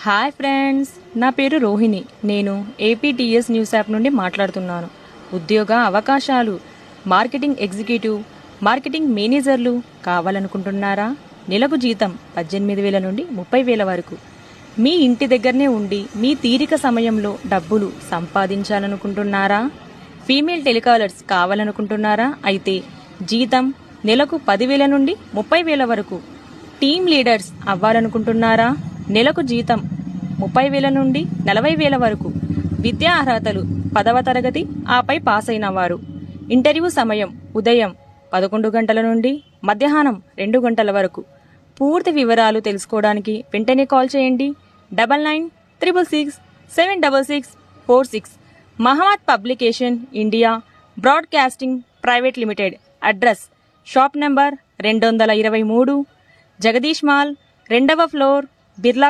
Hi friends, నా పేరు రోహిణి. నేను ఏపీటీఎస్ న్యూస్ యాప్ నుండి మాట్లాడుతున్నాను. ఉద్యోగ అవకాశాలు, మార్కెటింగ్ ఎగ్జిక్యూటివ్, మార్కెటింగ్ మేనేజర్లు కావాలనుకుంటున్నారా? నెలకు జీతం 18,000 నుండి 30,000 వరకు. మీ ఇంటి దగ్గరనే ఉండి మీ తీరిక సమయంలో డబ్బులు సంపాదించాలనుకుంటున్నారా? Female telecallers కావాలనుకుంటున్నారా? అయితే జీతం నెలకు 10,000 నుండి 30,000 వరకు. టీమ్ లీడర్స్ అవ్వాలనుకుంటున్నారా? నెలకు జీతం 30,000 నుండి 40,000 వరకు. విద్యా అర్హతలు 10వ తరగతి ఆపై పాస్ అయిన వారు. ఇంటర్వ్యూ సమయం ఉదయం 11 గంటల నుండి మధ్యాహ్నం 2 గంటల వరకు. పూర్తి వివరాలు తెలుసుకోవడానికి వెంటనే కాల్ చేయండి 9966676646. Mohammed publication India broadcasting private limited. Address shop number 223, Jagdish mall, 2వ ఫ్లోర్, బిర్లా